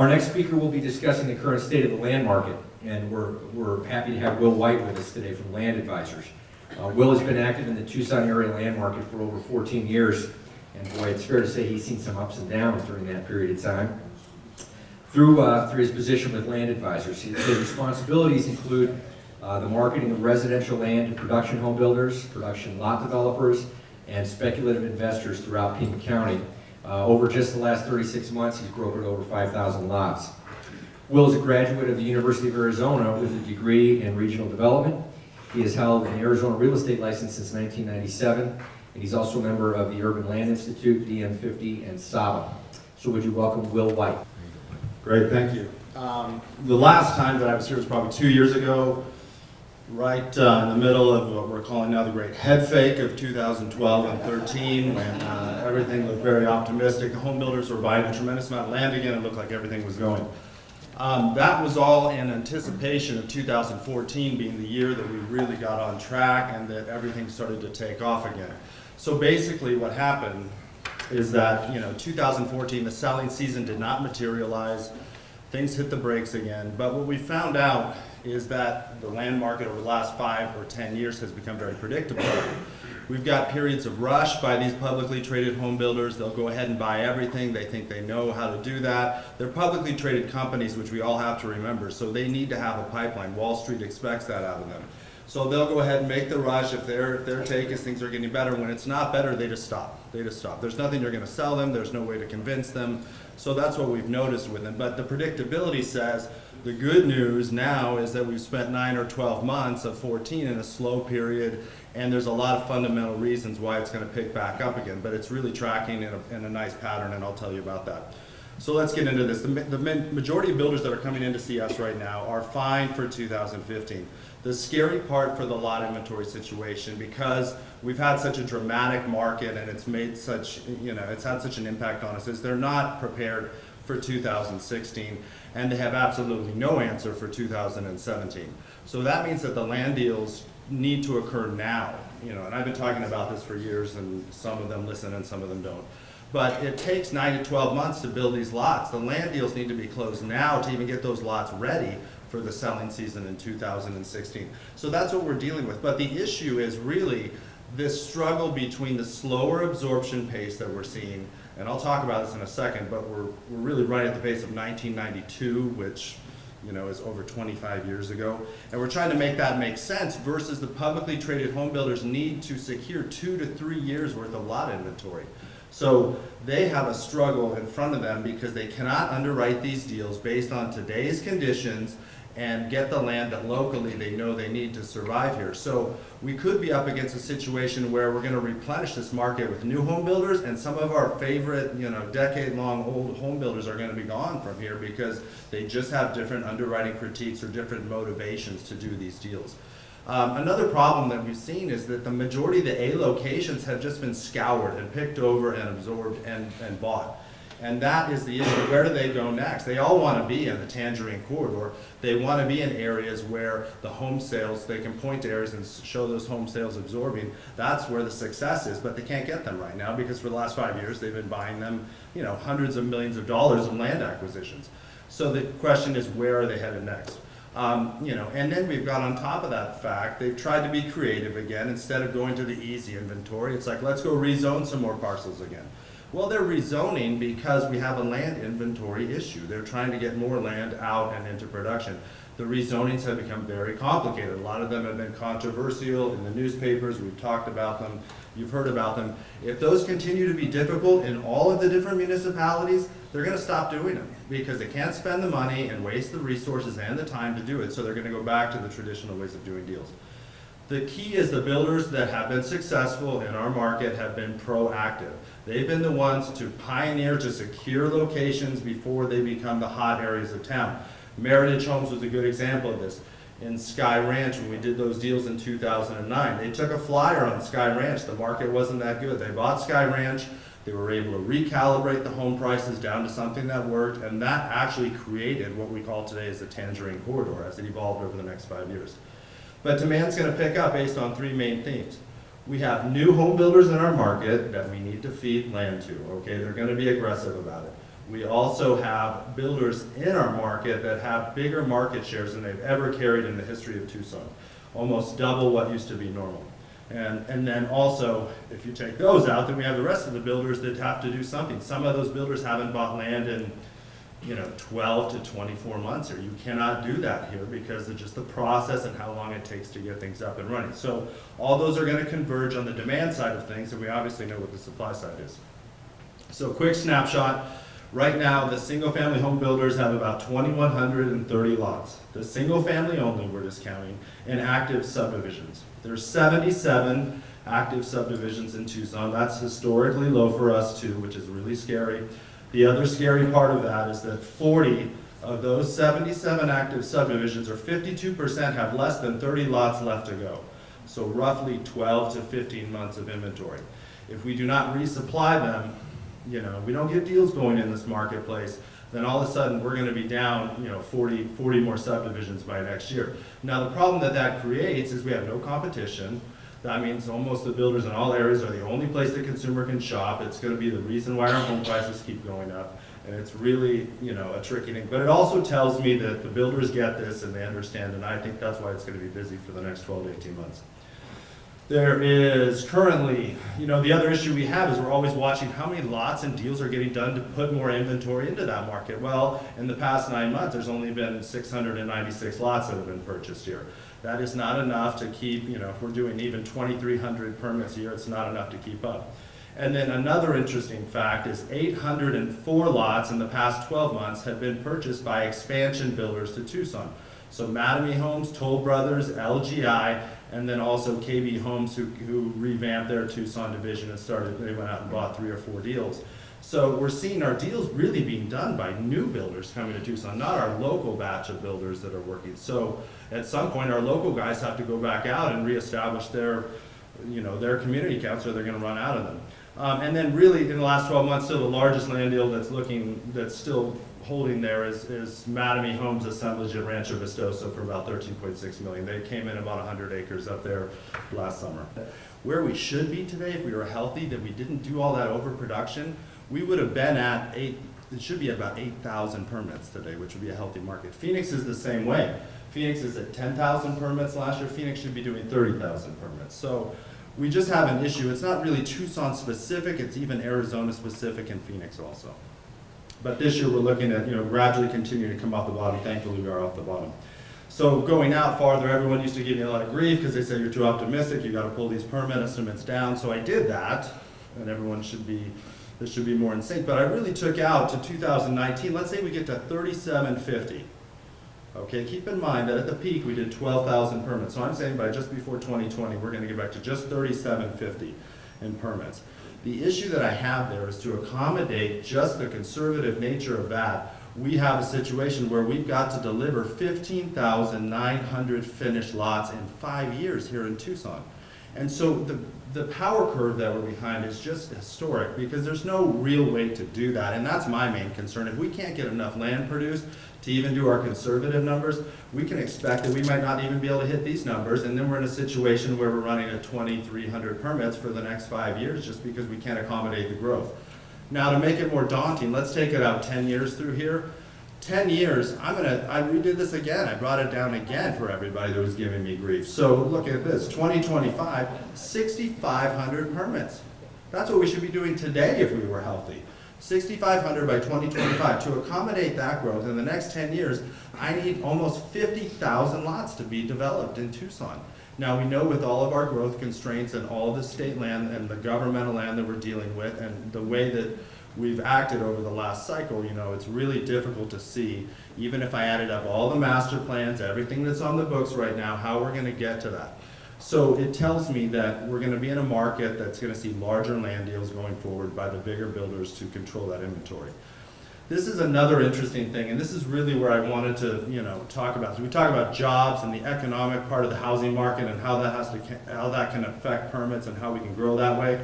Our next speaker will be discussing the current state of the land market, and we're happy to have Will White with us today from Land Advisors. Will has been active in the Tucson area land market for over 14 years, and boy, it's fair to say he's seen some ups and downs during that period of time. Through his position with Land Advisors, his responsibilities include the marketing of residential land to production home builders, production lot developers, and speculative investors throughout Pima County. Over just the last 36 months, he's brokered over 5,000 lots. Will is a graduate of the University of Arizona with a degree in regional development. He has held an Arizona real estate license since 1997, and he's also a member of the Urban Land Institute, DM50, and SABA. So would you welcome Will White? Great, thank you. The last time that I was here was probably 2 years ago, right in the middle of what we're calling now the great head fake of 2012 and 13, when everything looked very optimistic. The home builders were buying a tremendous amount of land again. It looked like everything was going. That was all in anticipation of 2014 being the year that we really got on track and that everything started to take off again. So basically what happened is that, 2014, the selling season did not materialize. Things hit the brakes again. But what we found out is that the land market over the last 5 or 10 years has become very predictable. We've got periods of rush by these publicly traded home builders. They'll go ahead and buy everything. They think they know how to do that. They're publicly traded companies, which we all have to remember, so they need to have a pipeline. Wall Street expects that out of them. So they'll go ahead and make the rush if their take is things are getting better. When it's not better, they just stop. There's nothing you're going to sell them. There's no way to convince them. So that's what we've noticed with them. But the predictability says the good news now is that we've spent 9 or 12 months of 14 in a slow period, and there's a lot of fundamental reasons why it's going to pick back up again. But it's really tracking in a nice pattern, and I'll tell you about that. So let's get into this. The majority of builders that are coming in to see us right now are fine for 2015. The scary part for the lot inventory situation, because we've had such a dramatic market and it's made such, it's had such an impact on us, is they're not prepared for 2016, and they have absolutely no answer for 2017. So that means that the land deals need to occur now, and I've been talking about this for years, and some of them listen and some of them don't. But it takes 9 to 12 months to build these lots. The land deals need to be closed now to even get those lots ready for the selling season in 2016. So that's what we're dealing with. But the issue is really this struggle between the slower absorption pace that we're seeing, and I'll talk about this in a second, but we're really right at the pace of 1992, which is over 25 years ago. And we're trying to make that make sense versus the publicly traded home builders need to secure 2 to 3 years worth of lot inventory. So they have a struggle in front of them because they cannot underwrite these deals based on today's conditions and get the land that locally they know they need to survive here. So we could be up against a situation where we're going to replenish this market with new home builders, and some of our favorite, decade-long old home builders are going to be gone from here because they just have different underwriting critiques or different motivations to do these deals. Another problem that we've seen is that the majority of the A locations have just been scoured and picked over and absorbed and bought. And that is the issue. Where do they go next? They all want to be in the Tangerine Corridor. They want to be in areas where the home sales, they can point to areas and show those home sales absorbing. That's where the success is, but they can't get them right now because for the last 5 years they've been buying them, hundreds of millions of dollars in land acquisitions. So the question is, where are they headed next? And then we've got on top of that fact, they've tried to be creative again. Instead of going to the easy inventory, it's like, let's go rezone some more parcels again. Well, they're rezoning because we have a land inventory issue. They're trying to get more land out and into production. The rezonings have become very complicated. A lot of them have been controversial in the newspapers. We've talked about them. You've heard about them. If those continue to be difficult in all of the different municipalities, they're going to stop doing them because they can't spend the money and waste the resources and the time to do it. So they're going to go back to the traditional ways of doing deals. The key is the builders that have been successful in our market have been proactive. They've been the ones to pioneer, to secure locations before they become the hot areas of town. Meritage Homes was a good example of this. In Sky Ranch, when we did those deals in 2009, they took a flyer on Sky Ranch. The market wasn't that good. They bought Sky Ranch. They were able to recalibrate the home prices down to something that worked, and that actually created what we call today as the Tangerine Corridor as it evolved over the next 5 years. But demand's going to pick up based on 3 main themes. We have new home builders in our market that we need to feed land to, okay? They're going to be aggressive about it. We also have builders in our market that have bigger market shares than they've ever carried in the history of Tucson, almost double what used to be normal. And then also, if you take those out, then we have the rest of the builders that have to do something. Some of those builders haven't bought land in 12 to 24 months here. You cannot do that here because of just the process and how long it takes to get things up and running. So all those are going to converge on the demand side of things, and we obviously know what the supply side is. So quick snapshot. Right now, the single-family home builders have about 2,130 lots. The single-family only, we're discounting, in active subdivisions. There's 77 active subdivisions in Tucson. That's historically low for us too, which is really scary. The other scary part of that is that 40 of those 77 active subdivisions, or 52%, have less than 30 lots left to go. So roughly 12 to 15 months of inventory. If we do not resupply them, we don't get deals going in this marketplace, then all of a sudden we're going to be down 40 more subdivisions by next year. Now the problem that creates is we have no competition. That means almost the builders in all areas are the only place the consumer can shop. It's going to be the reason why our home prices keep going up, and it's really a tricky thing. But it also tells me that the builders get this and they understand, and I think that's why it's going to be busy for the next 12 to 18 months. There is currently, the other issue we have is we're always watching how many lots and deals are getting done to put more inventory into that market. Well, in the past 9 months, there's only been 696 lots that have been purchased here. That is not enough to keep, if we're doing even 2,300 permits a year, it's not enough to keep up. And then another interesting fact is 804 lots in the past 12 months have been purchased by expansion builders to Tucson. So Mattamy Homes, Toll Brothers, LGI, and then also KB Homes who revamped their Tucson division and they went out and bought 3 or 4 deals. So we're seeing our deals really being done by new builders coming to Tucson, not our local batch of builders that are working. So at some point, our local guys have to go back out and reestablish their community counts, or they're going to run out of them. And then really, in the last 12 months, still the largest land deal that's still holding there is Mattamy Homes assemblage at Rancho Vistoso for about $13.6 million. They came in about 100 acres up there last summer. Where we should be today, if we were healthy, that we didn't do all that overproduction, we would have been at it should be about 8,000 permits today, which would be a healthy market. Phoenix is the same way. Phoenix is at 10,000 permits last year. Phoenix should be doing 30,000 permits. So we just have an issue. It's not really Tucson specific, it's even Arizona specific and Phoenix also. But this year we're looking at gradually continuing to come off the bottom. Thankfully we are off the bottom. So going out farther, everyone used to give me a lot of grief because they said you're too optimistic, you got to pull these permit estimates down. So I did that, and everyone should be more in sync. But I really took out to 2019, let's say we get to 3,750. Okay, keep in mind that at the peak we did 12,000 permits. So I'm saying by just before 2020, we're going to get back to just 3,750 in permits. The issue that I have there is to accommodate just the conservative nature of that. We have a situation where we've got to deliver 15,900 finished lots in 5 years here in Tucson. And so the power curve that we're behind is just historic because there's no real way to do that. And that's my main concern. If we can't get enough land produced to even do our conservative numbers, we can expect that we might not even be able to hit these numbers. And then we're in a situation where we're running at 2,300 permits for the next 5 years just because we can't accommodate the growth. Now to make it more daunting, let's take it out 10 years through here. 10 years, I redid this again. I brought it down again for everybody that was giving me grief. So look at this, 2025, 6,500 permits. That's what we should be doing today if we were healthy. 6,500 by 2025. To accommodate that growth in the next 10 years, I need almost 50,000 lots to be developed in Tucson. Now we know with all of our growth constraints and all the state land and the governmental land that we're dealing with and the way that we've acted over the last cycle, it's really difficult to see, even if I added up all the master plans, everything that's on the books right now, how we're going to get to that. So it tells me that we're going to be in a market that's going to see larger land deals going forward by the bigger builders to control that inventory. This is another interesting thing, and this is really where I wanted to, talk about. So we talk about jobs and the economic part of the housing market and how that can affect permits and how we can grow that way.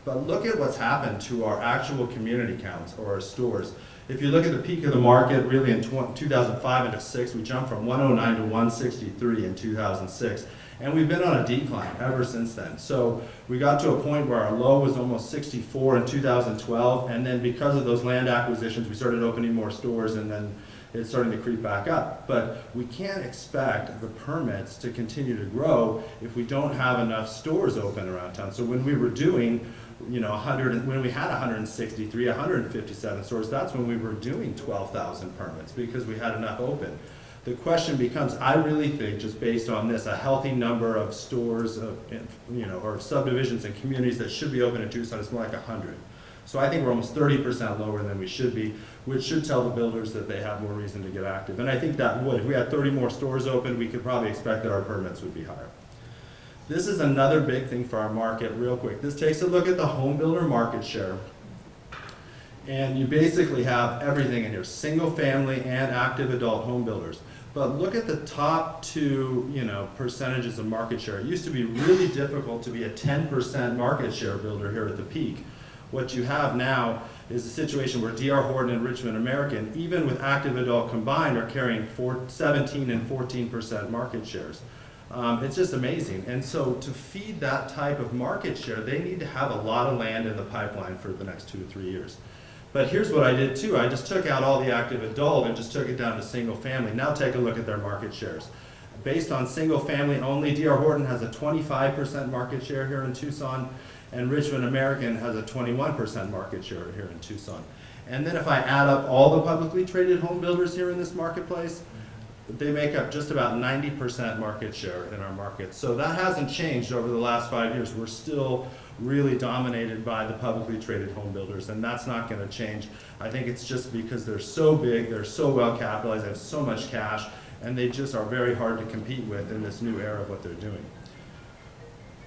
But look at what's happened to our actual community counts or our stores. If you look at the peak of the market, really in 2005 into 6, we jumped from 109 to 163 in 2006. And we've been on a decline ever since then. So we got to a point where our low was almost 64 in 2012, and then because of those land acquisitions, we started opening more stores, and then it's starting to creep back up. But we can't expect the permits to continue to grow if we don't have enough stores open around town. So when we were doing, you know, when we had 163, 157 stores, that's when we were doing 12,000 permits because we had enough open. The question becomes, I really think, just based on this, a healthy number of stores, you know, or subdivisions and communities that should be open in Tucson is more like 100. So I think we're almost 30% lower than we should be, which should tell the builders that they have more reason to get active. And I think that would. If we had 30 more stores open, we could probably expect that our permits would be higher. This is another big thing for our market, real quick. This takes a look at the home builder market share. And you basically have everything in here, single family and active adult home builders. But look at the top two, you know, percentages of market share. It used to be really difficult to be a 10% market share builder here at the peak. What you have now is a situation where D.R. Horton and Richmond American, even with active adult combined, are carrying 17 and 14% market shares. It's just amazing. And so to feed that type of market share, they need to have a lot of land in the pipeline for the next 2 to 3 years. But here's what I did too. I just took out all the active adult and just took it down to single family. Now take a look at their market shares. Based on single family only, D.R. Horton has a 25% market share here in Tucson, and Richmond American has a 21% market share here in Tucson. And then if I add up all the publicly traded home builders here in this marketplace, they make up just about 90% market share in our market. So that hasn't changed over the last 5 years. We're still really dominated by the publicly traded home builders, and that's not going to change. I think it's just because they're so big, they're so well capitalized, they have so much cash, and they just are very hard to compete with in this new era of what they're doing.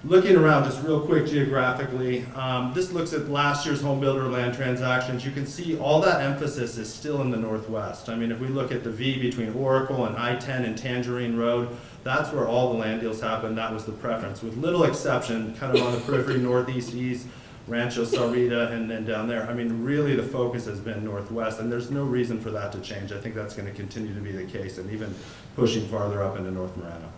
Looking around just real quick geographically, this looks at last year's home builder land transactions. You can see all that emphasis is still in the Northwest. I mean, if we look at the V between Oracle and I-10 and Tangerine Road, that's where all the land deals happened. That was the preference, with little exception, kind of on the periphery, northeast, east, Rancho Sarita, and then down there. I mean, really the focus has been Northwest, and there's no reason for that to change. I think that's going to continue to be the case, and even pushing farther up into North Marana.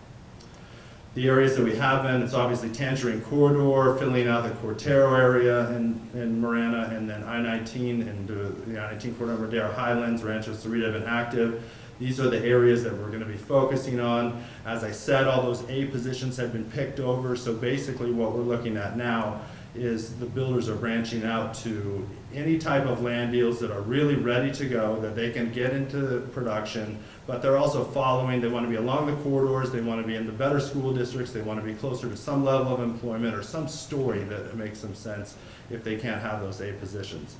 The areas that we have been, it's obviously Tangerine Corridor, filling out the Cortero area in Marana, and then I-19 and the I-19 corridor, Madera Highlands, Rancho Sarita have been active. These are the areas that we're going to be focusing on. As I said, all those A positions have been picked over, so basically what we're looking at now is the builders are branching out to any type of land deals that are really ready to go, that they can get into production, but they're also following, they want to be along the corridors, they want to be in the better school districts, they want to be closer to some level of employment or some story that makes some sense if they can't have those A positions.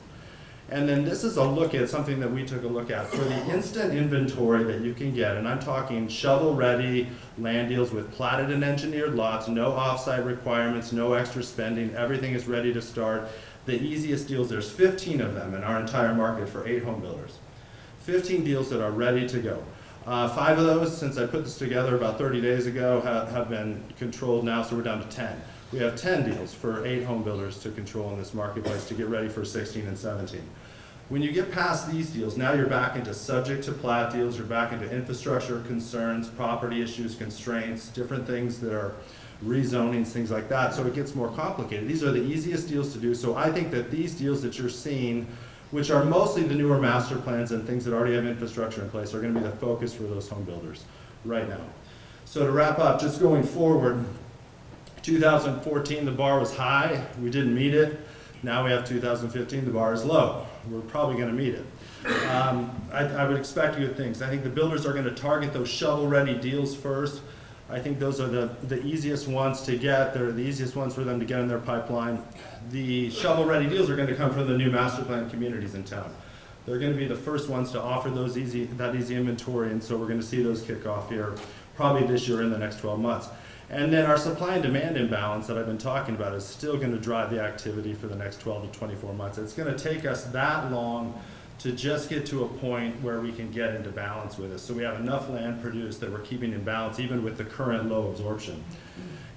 And then this is a look at something that we took a look at for the instant inventory that you can get, and I'm talking shovel-ready land deals with platted and engineered lots, no off-site requirements, no extra spending, everything is ready to start. The easiest deals, there's 15 of them in our entire market for 8 home builders. 15 deals that are ready to go. 5 of those, since I put this together about 30 days ago, have been controlled now, so we're down to 10. We have 10 deals for 8 home builders to control in this marketplace to get ready for 16 and 17. When you get past these deals, now you're back into subject to plat deals, you're back into infrastructure concerns, property issues, constraints, different things that are rezonings, things like that, so it gets more complicated. These are the easiest deals to do, so I think that these deals that you're seeing, which are mostly the newer master plans and things that already have infrastructure in place, are going to be the focus for those home builders right now. So to wrap up, just going forward, 2014 the bar was high, we didn't meet it. Now we have 2015, the bar is low. We're probably going to meet it. I would expect good things. I think the builders are going to target those shovel-ready deals first. I think those are the easiest ones to get. They're the easiest ones for them to get in their pipeline. The shovel-ready deals are going to come from the new master plan communities in town. They're going to be the first ones to offer that easy inventory, and so we're going to see those kick off here probably this year in the next 12 months. And then our supply and demand imbalance that I've been talking about is still going to drive the activity for the next 12 to 24 months. It's going to take us that long to just get to a point where we can get into balance with it. So we have enough land produced that we're keeping in balance even with the current low absorption.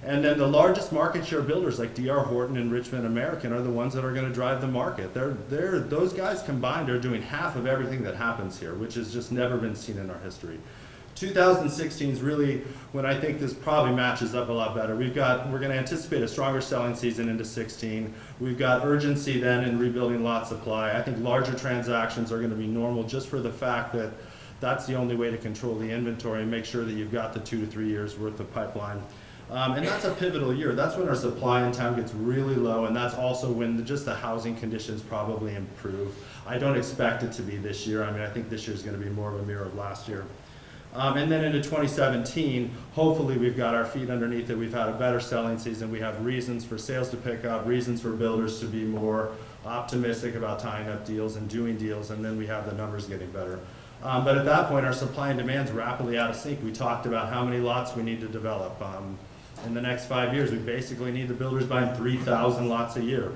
And then the largest market share builders like D.R. Horton and Richmond American are the ones that are going to drive the market. Those guys combined are doing half of everything that happens here, which has just never been seen in our history. 2016 is really when I think this probably matches up a lot better. We're going to anticipate a stronger selling season into 16. We've got urgency then in rebuilding lot supply. I think larger transactions are going to be normal just for the fact that that's the only way to control the inventory and make sure that you've got the 2 to 3 years worth of pipeline. And that's a pivotal year. That's when our supply in town gets really low, and that's also when just the housing conditions probably improve. I don't expect it to be this year. I mean, I think this year is going to be more of a mirror of last year. And then into 2017, hopefully we've got our feet underneath it. We've had a better selling season. We have reasons for sales to pick up, reasons for builders to be more optimistic about tying up deals and doing deals, and then we have the numbers getting better. But at that point, our supply and demand's rapidly out of sync. We talked about how many lots we need to develop. In the next 5 years, we basically need the builders buying 3,000 lots a year.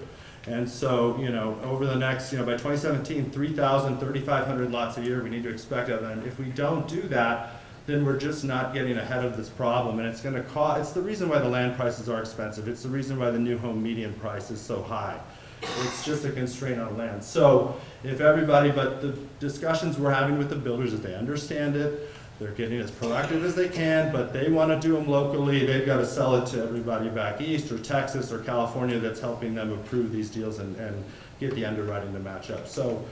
And so, over the next, by 2017, 3,000, 3,500 lots a year, we need to expect that. And if we don't do that, then we're just not getting ahead of this problem. And it's going to cost, it's the reason why the land prices are expensive. It's the reason why the new home median price is so high. It's just a constraint on land. So if everybody, but the discussions we're having with the builders is they understand it. They're getting as proactive as they can, but they want to do them locally. They've got to sell it to everybody back east or Texas or California that's helping them approve these deals and get the underwriting to match up. So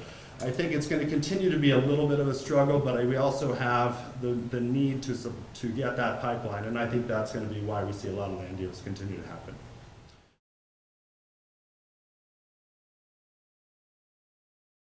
I think it's going to continue to be a little bit of a struggle, but we also have the need to get that pipeline, and I think that's going to be why we see a lot of land deals continue to happen.